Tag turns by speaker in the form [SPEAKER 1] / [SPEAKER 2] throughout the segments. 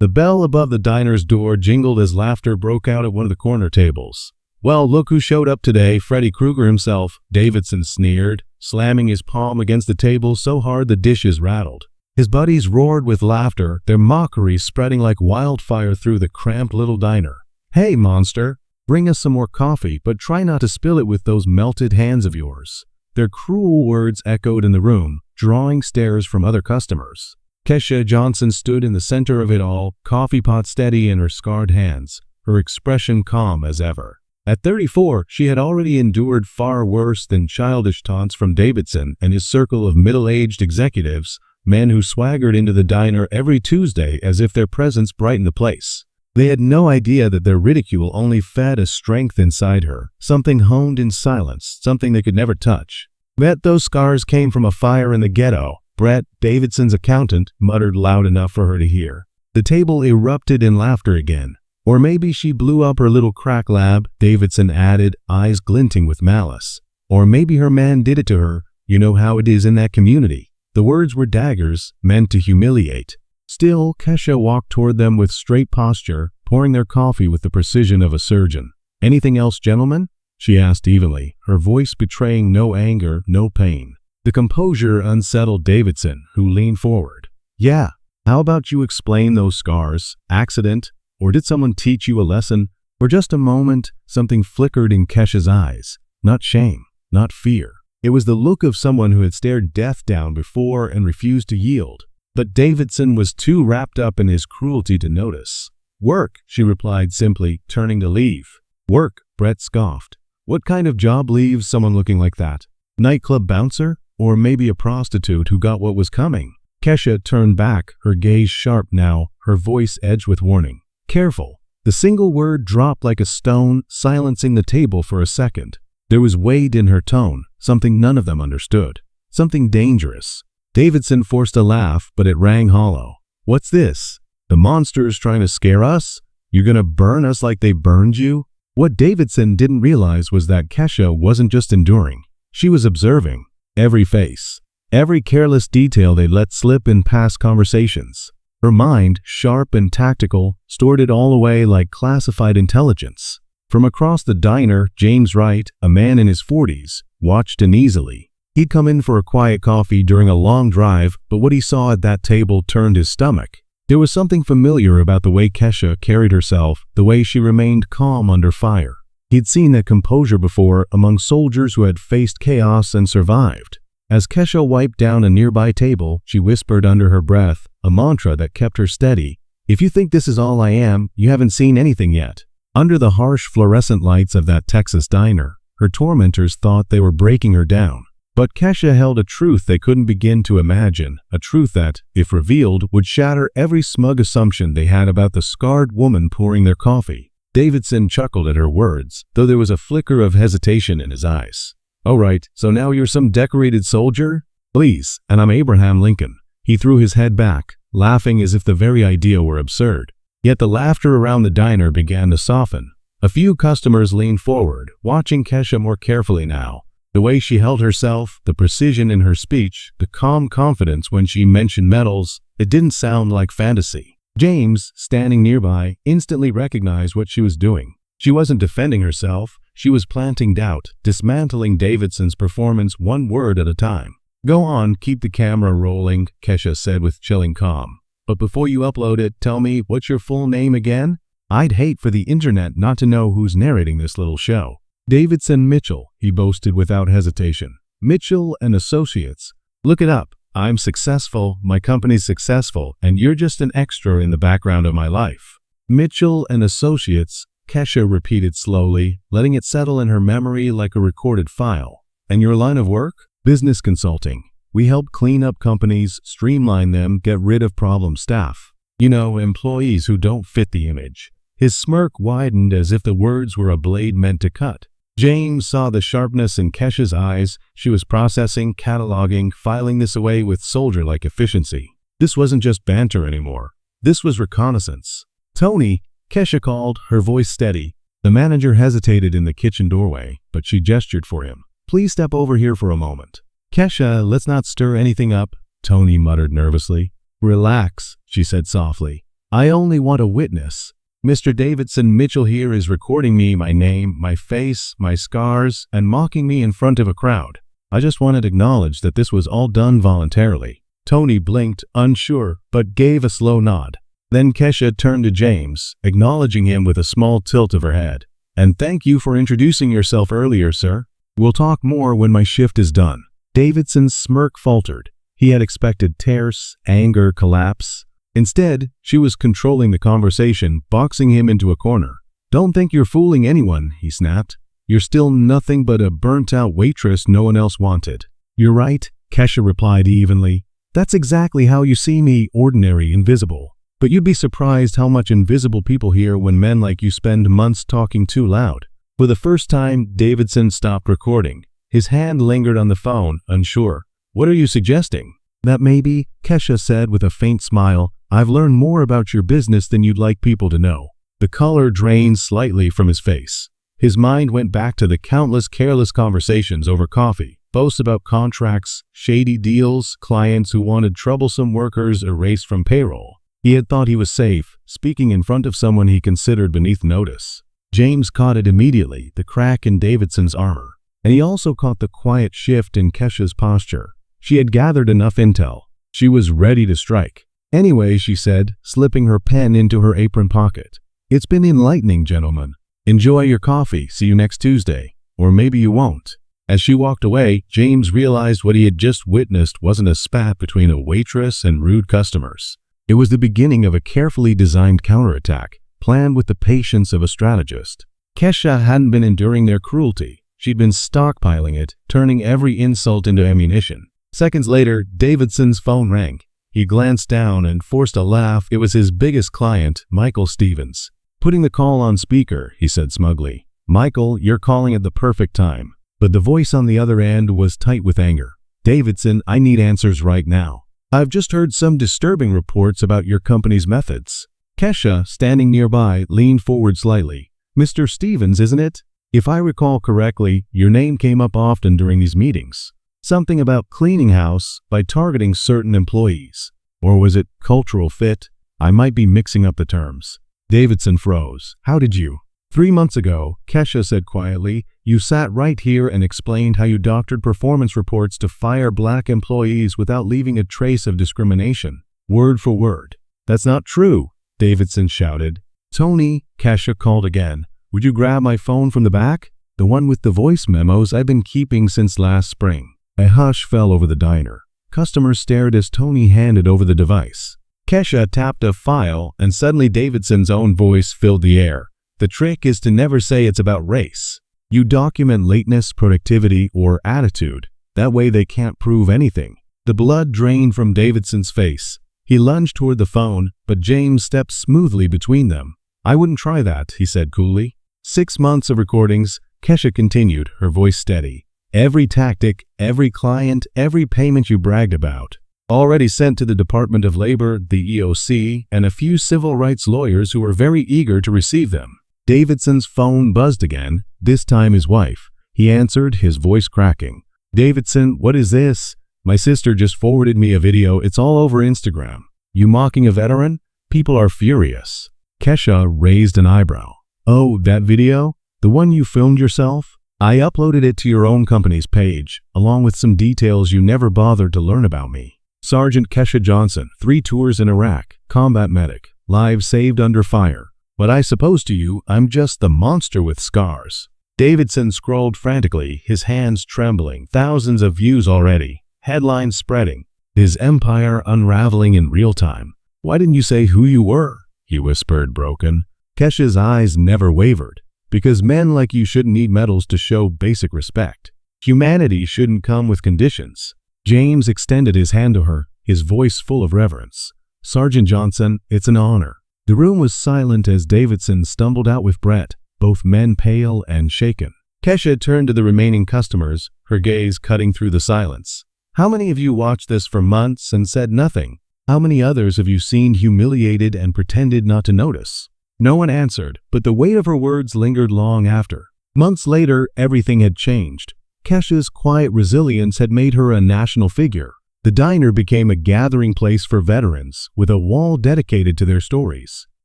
[SPEAKER 1] The bell above the diner's door jingled as laughter broke out at one of the corner tables. "Well, look who showed up today, Freddy Krueger himself," Davidson sneered, slamming his palm against the table so hard the dishes rattled. His buddies roared with laughter, their mockery spreading like wildfire through the cramped little diner. "Hey, monster, bring us some more coffee, but try not to spill it with those melted hands of yours." Their cruel words echoed in the room, drawing stares from other customers. Kesha Johnson stood in the center of it all, coffee pot steady in her scarred hands, her expression calm as ever. At 34, she had already endured far worse than childish taunts from Davidson and his circle of middle-aged executives, men who swaggered into the diner every Tuesday as if their presence brightened the place. They had no idea that their ridicule only fed a strength inside her, something honed in silence, something they could never touch. "Bet those scars came from a fire in the ghetto," Brett, Davidson's accountant, muttered loud enough for her to hear. The table erupted in laughter again. "Or maybe she blew up her little crack lab," Davidson added, eyes glinting with malice. "Or maybe her man did it to her. You know how it is in that community." The words were daggers, meant to humiliate. Still, Kesha walked toward them with straight posture, pouring their coffee with the precision of a surgeon. "Anything else, gentlemen?" she asked evenly, her voice betraying no anger, no pain. The composure unsettled Davidson, who leaned forward. "Yeah, how about you explain those scars? Accident? Or did someone teach you a lesson?" For just a moment, something flickered in Kesha's eyes. Not shame, not fear. It was the look of someone who had stared death down before and refused to yield. But Davidson was too wrapped up in his cruelty to notice. "Work," she replied simply, turning to leave. "Work," Brett scoffed. "What kind of job leaves someone looking like that? Nightclub bouncer? Or maybe a prostitute who got what was coming?" Kesha turned back, her gaze sharp now, her voice edged with warning. "Careful." The single word dropped like a stone, silencing the table for a second. There was weight in her tone, something none of them understood. Something dangerous. Davidson forced a laugh, but it rang hollow. "What's this? The monster's trying to scare us? You're gonna burn us like they burned you?" What Davidson didn't realize was that Kesha wasn't just enduring. She was observing. Every face. Every careless detail they let slip in past conversations. Her mind, sharp and tactical, stored it all away like classified intelligence. From across the diner, James Wright, a man in his 40s, watched uneasily. He'd come in for a quiet coffee during a long drive, but what he saw at that table turned his stomach. There was something familiar about the way Kesha carried herself, the way she remained calm under fire. He'd seen that composure before among soldiers who had faced chaos and survived. As Kesha wiped down a nearby table, she whispered under her breath, a mantra that kept her steady. "If you think this is all I am, you haven't seen anything yet." Under the harsh fluorescent lights of that Texas diner, her tormentors thought they were breaking her down. But Kesha held a truth they couldn't begin to imagine, a truth that, if revealed, would shatter every smug assumption they had about the scarred woman pouring their coffee. Davidson chuckled at her words, though there was a flicker of hesitation in his eyes. "All right, so now you're some decorated soldier? Please, and I'm Abraham Lincoln." He threw his head back, laughing as if the very idea were absurd. Yet the laughter around the diner began to soften. A few customers leaned forward, watching Kesha more carefully now. The way she held herself, the precision in her speech, the calm confidence when she mentioned medals, it didn't sound like fantasy. James, standing nearby, instantly recognized what she was doing. She wasn't defending herself, she was planting doubt, dismantling Davidson's performance one word at a time. "Go on, keep the camera rolling," Kesha said with chilling calm. "But before you upload it, tell me, what's your full name again? I'd hate for the internet not to know who's narrating this little show." "Davidson Mitchell," he boasted without hesitation. "Mitchell and Associates. Look it up. I'm successful, my company's successful, and you're just an extra in the background of my life." "Mitchell and Associates," Kesha repeated slowly, letting it settle in her memory like a recorded file. "And your line of work?" "Business consulting. We help clean up companies, streamline them, get rid of problem staff. You know, employees who don't fit the image." His smirk widened as if the words were a blade meant to cut. James saw the sharpness in Kesha's eyes. She was processing, cataloging, filing this away with soldier-like efficiency. This wasn't just banter anymore. This was reconnaissance. "Tony," Kesha called, her voice steady. The manager hesitated in the kitchen doorway, but she gestured for him. "Please step over here for a moment." "Kesha, let's not stir anything up," Tony muttered nervously. "Relax," she said softly. I only want a witness. Mr. Davidson Mitchell here is recording me, my name, my face, my scars, and mocking me in front of a crowd. I just wanted to acknowledge that this was all done voluntarily." Tony blinked, unsure, but gave a slow nod. Then Kesha turned to James, acknowledging him with a small tilt of her head. "And thank you for introducing yourself earlier, sir. We'll talk more when my shift is done." Davidson's smirk faltered. He had expected tears, anger, collapse. Instead, she was controlling the conversation, boxing him into a corner. "Don't think you're fooling anyone," he snapped. "You're still nothing but a burnt-out waitress no one else wanted." "You're right," Kesha replied evenly. "That's exactly how you see me, ordinary, invisible. But you'd be surprised how much invisible people hear when men like you spend months talking too loud." For the first time, Davidson stopped recording. His hand lingered on the phone, unsure. "What are you suggesting?" "That maybe," Kesha said with a faint smile, "I've learned more about your business than you'd like people to know." The color drained slightly from his face. His mind went back to the countless careless conversations over coffee, boasts about contracts, shady deals, clients who wanted troublesome workers erased from payroll. He had thought he was safe, speaking in front of someone he considered beneath notice. James caught it immediately, the crack in Davidson's armor. And he also caught the quiet shift in Kesha's posture. She had gathered enough intel. She was ready to strike. "Anyway," she said, slipping her pen into her apron pocket. "It's been enlightening, gentlemen. Enjoy your coffee. See you next Tuesday. Or maybe you won't." As she walked away, James realized what he had just witnessed wasn't a spat between a waitress and rude customers. It was the beginning of a carefully designed counterattack, planned with the patience of a strategist. Kesha hadn't been enduring their cruelty. She'd been stockpiling it, turning every insult into ammunition. Seconds later, Davidson's phone rang. He glanced down and forced a laugh. It was his biggest client, Michael Stevens. Putting the call on speaker, he said smugly. "Michael, you're calling at the perfect time." But the voice on the other end was tight with anger. "Davidson, I need answers right now. I've just heard some disturbing reports about your company's methods." Kesha, standing nearby, leaned forward slightly. "Mr. Stevens, isn't it? If I recall correctly, your name came up often during these meetings. Something about cleaning house by targeting certain employees. Or was it cultural fit? I might be mixing up the terms." Davidson froze. "How did you?" 3 months ago, Kesha said quietly, "you sat right here and explained how you doctored performance reports to fire black employees without leaving a trace of discrimination. Word for word." "That's not true," Davidson shouted. "Tony," Kesha called again. "Would you grab my phone from the back? The one with the voice memos I've been keeping since last spring." A hush fell over the diner. Customers stared as Tony handed over the device. Kesha tapped a file, and suddenly Davidson's own voice filled the air. "The trick is to never say it's about race. You document lateness, productivity, or attitude. That way they can't prove anything." The blood drained from Davidson's face. He lunged toward the phone, but James stepped smoothly between them. "I wouldn't try that," he said coolly. 6 months of recordings, Kesha continued, her voice steady. "Every tactic, every client, every payment you bragged about. Already sent to the Department of Labor, the EOC, and a few civil rights lawyers who were very eager to receive them." Davidson's phone buzzed again, this time his wife. He answered, his voice cracking. "Davidson, what is this? My sister just forwarded me a video. It's all over Instagram. You mocking a veteran? People are furious." Kesha raised an eyebrow. "Oh, that video? The one you filmed yourself? I uploaded it to your own company's page, along with some details you never bothered to learn about me. Sergeant Kesha Johnson, 3 tours in Iraq, combat medic, lives saved under fire. But I suppose to you, I'm just the monster with scars." Davidson scrolled frantically, his hands trembling. Thousands of views already, headlines spreading, his empire unraveling in real time. "Why didn't you say who you were?" he whispered, broken. Kesha's eyes never wavered. "Because men like you shouldn't need medals to show basic respect. Humanity shouldn't come with conditions." James extended his hand to her, his voice full of reverence. "Sergeant Johnson, it's an honor." The room was silent as Davidson stumbled out with Brett, both men pale and shaken. Kesha turned to the remaining customers, her gaze cutting through the silence. "How many of you watched this for months and said nothing? How many others have you seen humiliated and pretended not to notice?" No one answered, but the weight of her words lingered long after. Months later, everything had changed. Kesha's quiet resilience had made her a national figure. The diner became a gathering place for veterans, with a wall dedicated to their stories.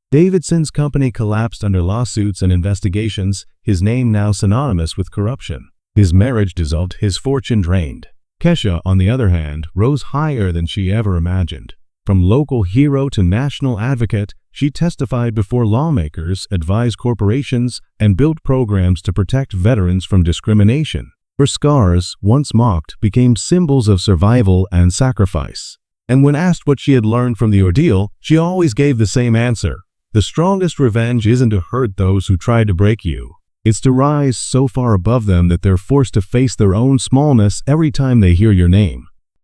[SPEAKER 1] Davidson's company collapsed under lawsuits and investigations, his name now synonymous with corruption. His marriage dissolved, his fortune drained. Kesha, on the other hand, rose higher than she ever imagined. From local hero to national advocate, she testified before lawmakers, advised corporations, and built programs to protect veterans from discrimination. Her scars, once mocked, became symbols of survival and sacrifice. And when asked what she had learned from the ordeal, she always gave the same answer. The strongest revenge isn't to hurt those who tried to break you. It's to rise so far above them that they're forced to face their own smallness every time they hear your name.